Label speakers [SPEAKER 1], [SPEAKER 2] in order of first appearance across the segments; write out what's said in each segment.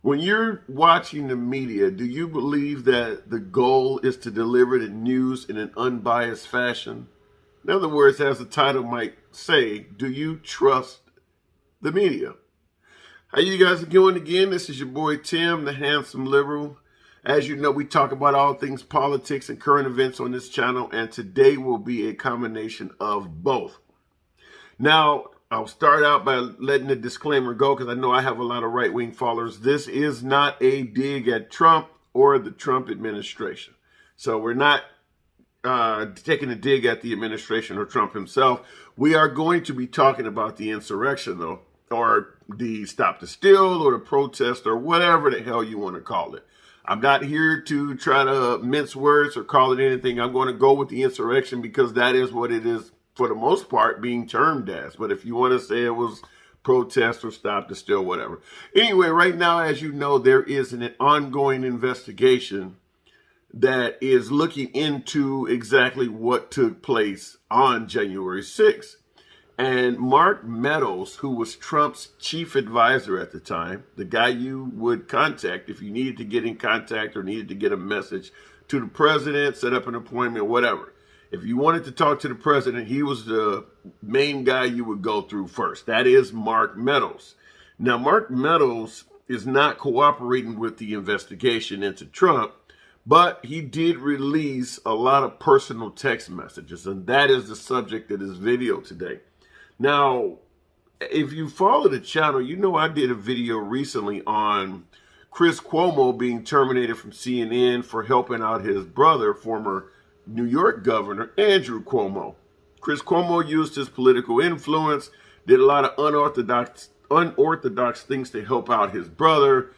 [SPEAKER 1] When you're watching the media, do you believe that the goal is to deliver the news in an unbiased fashion? In other words, as the title might say, do you trust the media? How you guys doing again? This is your boy Tim, the handsome liberal. As you know, we talk about all things politics and current events on this channel, and today will be a combination of both. Now, I'll start out by letting the disclaimer go because I know I have a lot of right-wing followers. This is not a dig at Trump or the Trump administration. So we're not taking a dig at the administration or Trump himself. We are going to be talking about the insurrection, though, or the stop the steal or the protest or whatever the hell you want to call it. I'm not here to try to mince words or call it anything. I'm going to go with the insurrection because that is what it is for the most part being termed as. But if you want to say it was protest or stop the steal, whatever. Anyway, right now, as you know, there is an ongoing investigation that is looking into exactly what took place on January 6th. And Mark Meadows, who was Trump's chief advisor at the time, the guy you would contact if you needed to get in contact or needed to get a message to the president, set up an appointment, whatever. If you wanted to talk to the president, he was the main guy you would go through first. That is Mark Meadows. Now, Mark Meadows is not cooperating with the investigation into Trump, but he did release a lot of personal text messages, and that is the subject of this video today. Now, if you follow the channel, you know I did a video recently on Chris Cuomo being terminated from CNN for helping out his brother, former New York Governor Andrew Cuomo. Chris Cuomo used his political influence, did a lot of unorthodox things to help out his brother,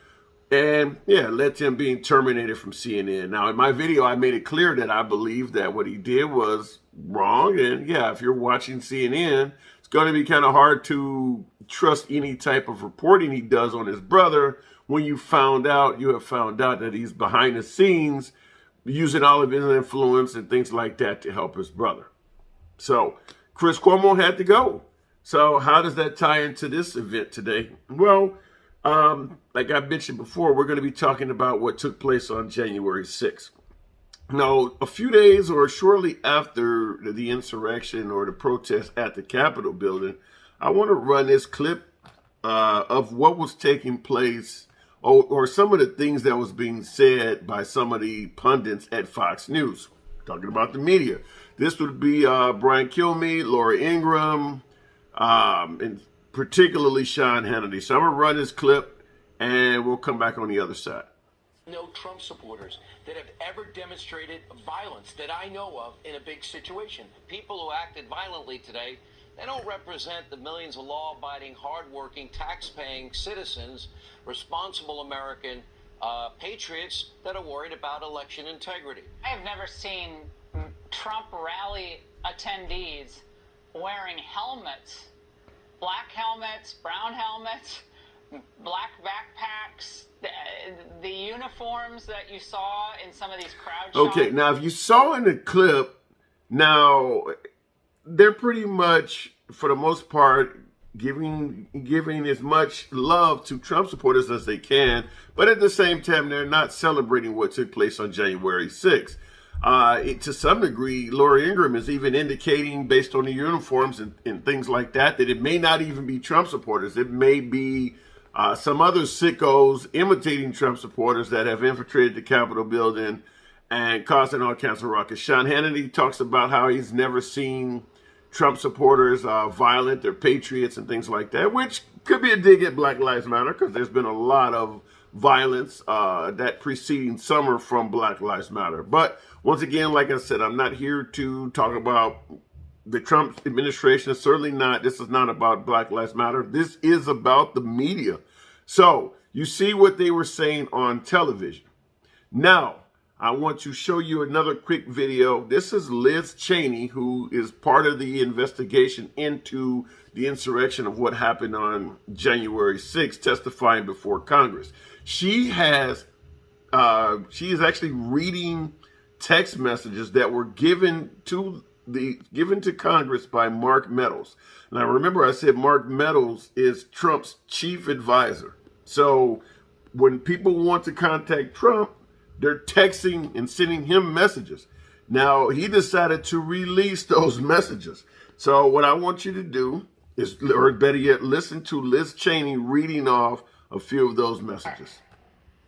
[SPEAKER 1] and yeah, led to him being terminated from CNN. Now, in my video, I made it clear that I believe that what he did was wrong. And yeah, if you're watching CNN, it's going to be kind of hard to trust any type of reporting he does on his brother when you have found out that he's behind the scenes using all of his influence and things like that to help his brother. So Chris Cuomo had to go. So how does that tie into this event today? Well, like I mentioned before, we're going to be talking about what took place on January 6th. Now, a few days or shortly after the insurrection or the protest at the Capitol building, I want to run this clip of what was taking place or some of the things that was being said by some of the pundits at Fox News, talking about the media. This would be Brian Kilmeade, Laura Ingraham, and particularly Sean Hannity. So I'm going to run this clip, and we'll come back on the other side.
[SPEAKER 2] No Trump supporters that have ever demonstrated violence that I know of in a big situation. People who acted violently today, they don't represent the millions of law-abiding, hard-working, tax-paying citizens, responsible American patriots that are worried about election integrity.
[SPEAKER 3] I have never seen Trump rally attendees wearing helmets, black helmets, brown helmets, black backpacks, the uniforms that you saw in some of these crowd shots.
[SPEAKER 1] Okay, now if you saw in the clip, now they're pretty much, for the most part, giving as much love to Trump supporters as they can, but at the same time, they're not celebrating what took place on January 6th. To some degree, Laura Ingraham is even indicating, based on the uniforms and things like that it may not even be Trump supporters. It may be some other sickos imitating Trump supporters that have infiltrated the Capitol building and causing all kinds of ruckus. Sean Hannity talks about how he's never seen Trump supporters violent or patriots and things like that, which could be a dig at Black Lives Matter because there's been a lot of violence that preceding summer from Black Lives Matter. But once again, like I said, I'm not here to talk about the Trump administration. Certainly not. This is not about Black Lives Matter. This is about the media. So you see what they were saying on television. Now, I want to show you another quick video. This is Liz Cheney, who is part of the investigation into the insurrection of what happened on January 6th, testifying before Congress. She is actually reading text messages that were given to Congress by Mark Meadows. Now, remember I said Mark Meadows is Trump's chief advisor. So when people want to contact Trump, they're texting and sending him messages. Now, he decided to release those messages. So what I want you to do is, or better yet, listen to Liz Cheney reading off a few of those messages.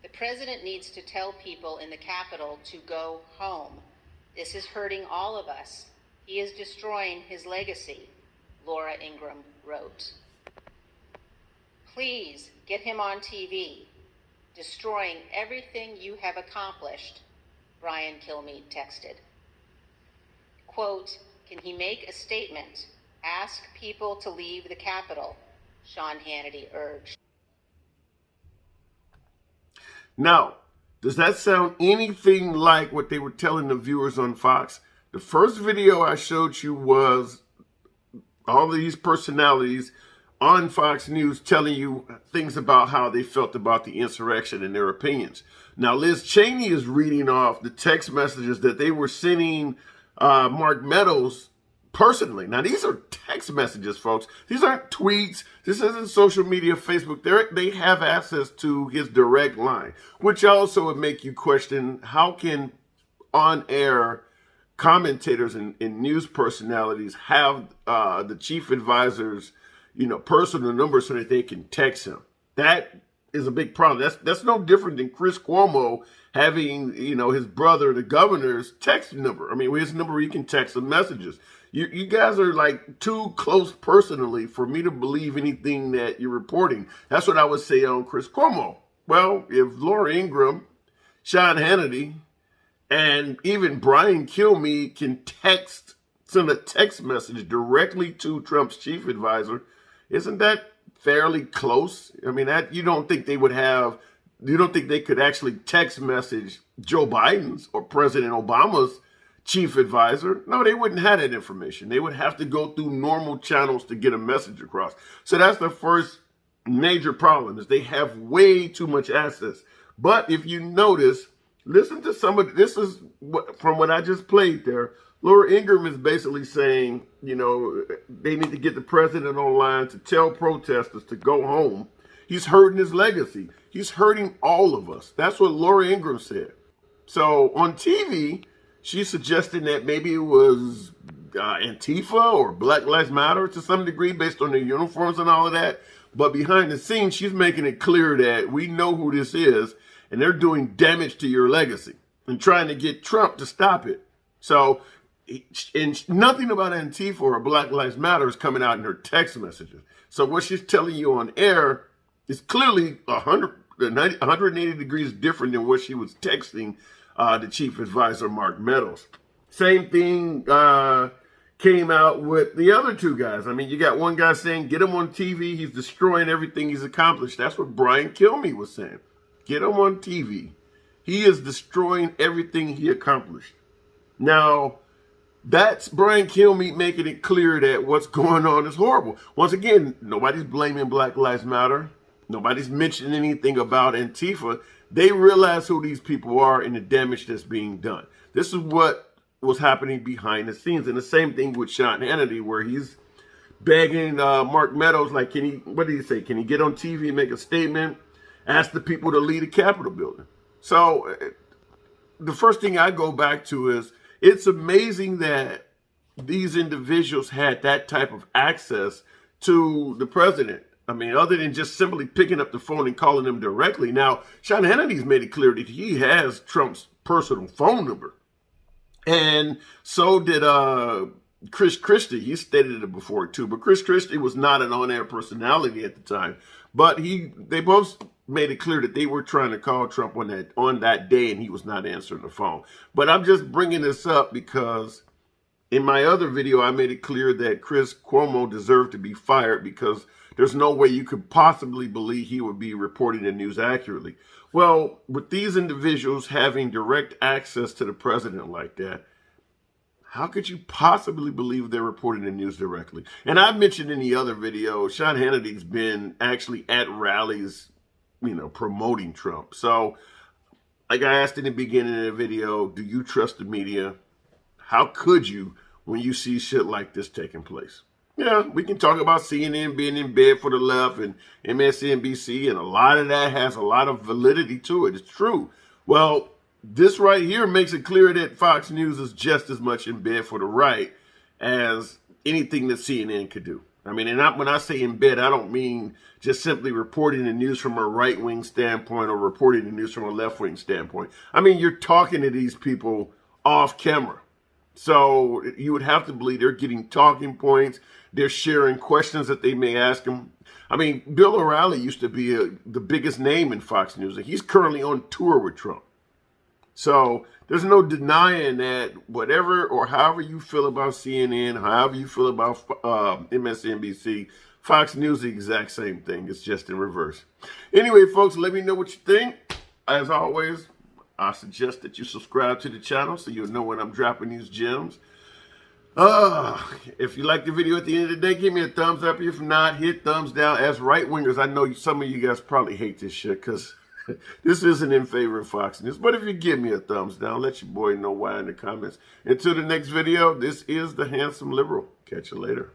[SPEAKER 4] The president needs to tell people in the Capitol to go home. This is hurting all of us. He is destroying his legacy, Laura Ingraham wrote. Please get him on TV. Destroying everything you have accomplished, Brian Kilmeade texted. Quote, can he make a statement? Ask people to leave the Capitol, Sean Hannity urged.
[SPEAKER 1] Now, does that sound anything like what they were telling the viewers on Fox? The first video I showed you was all these personalities on Fox News telling you things about how they felt about the insurrection and their opinions. Now, Liz Cheney is reading off the text messages that they were sending Mark Meadows personally. Now, these are text messages, folks. These aren't tweets. This isn't social media, Facebook. They have access to his direct line, which also would make you question, how can on-air commentators and news personalities have the chief advisor's personal number so that they can text him? That is a big problem. That's no different than Chris Cuomo having, his brother, the governor's text number. I mean, his number, he can text him messages. You guys are like too close personally for me to believe anything that you're reporting. That's what I would say on Chris Cuomo. Well, if Laura Ingraham, Sean Hannity, and even Brian Kilmeade can send a text message directly to Trump's chief advisor, isn't that fairly close? I mean, you don't think they could actually text message Joe Biden's or President Obama's chief advisor? No, they wouldn't have that information. They would have to go through normal channels to get a message across. So that's the first major problem, is they have way too much access. But if you notice, listen to this is from what I just played there. Laura Ingraham is basically saying, they need to get the president online to tell protesters to go home. He's hurting his legacy. He's hurting all of us. That's what Laura Ingraham said. So on TV, she's suggesting that maybe it was Antifa or Black Lives Matter to some degree based on their uniforms and all of that. But behind the scenes, she's making it clear that we know who this is and they're doing damage to your legacy and trying to get Trump to stop it. So, and nothing about Antifa or Black Lives Matter is coming out in her text messages. So what she's telling you on air is clearly 180 degrees different than what she was texting the chief advisor, Mark Meadows. Same thing came out with the other two guys. I mean, you got one guy saying, get him on TV. He's destroying everything he's accomplished. That's what Brian Kilmeade was saying. Get him on TV. He is destroying everything he accomplished. Now, that's Brian Kilmeade making it clear that what's going on is horrible. Once again, nobody's blaming Black Lives Matter. Nobody's mentioning anything about Antifa. They realize who these people are and the damage that's being done. This is what was happening behind the scenes. And the same thing with Sean Hannity, where he's begging Mark Meadows, like, what did he say? Can he get on TV and make a statement? Ask the people to leave the Capitol building. So the first thing I go back to is, it's amazing that these individuals had that type of access to the president. I mean, other than just simply picking up the phone and calling him directly. Now, Sean Hannity's made it clear that he has Trump's personal phone number. And so did Chris Christie. He stated it before, too. But Chris Christie was not an on-air personality at the time. But they both made it clear that they were trying to call Trump on that day, and he was not answering the phone. But I'm just bringing this up because in my other video, I made it clear that Chris Cuomo deserved to be fired because there's no way you could possibly believe he would be reporting the news accurately. Well, with these individuals having direct access to the president like that, how could you possibly believe they're reporting the news directly? And I mentioned in the other video, Sean Hannity's been actually at rallies, promoting Trump. So, like I asked in the beginning of the video, do you trust the media? How could you when you see shit like this taking place? Yeah, we can talk about CNN being in bed for the left and MSNBC, and a lot of that has a lot of validity to it. It's true. Well, this right here makes it clear that Fox News is just as much in bed for the right as anything that CNN could do. I mean, and when I say in bed, I don't mean just simply reporting the news from a right-wing standpoint or reporting the news from a left-wing standpoint. I mean, you're talking to these people off camera. So you would have to believe they're getting talking points. They're sharing questions that they may ask them. I mean, Bill O'Reilly used to be the biggest name in Fox News, and he's currently on tour with Trump. So there's no denying that whatever or however you feel about CNN, however you feel about MSNBC, Fox News is the exact same thing. It's just in reverse. Anyway, folks, let me know what you think. As always, I suggest that you subscribe to the channel so you'll know when I'm dropping these gems. If you like the video at the end of the day, give me a thumbs up. If not, hit thumbs down. As right-wingers, I know some of you guys probably hate this shit because this isn't in favor of Fox News. But if you give me a thumbs down, let your boy know why in the comments. Until the next video, this is The Handsome Liberal. Catch you later.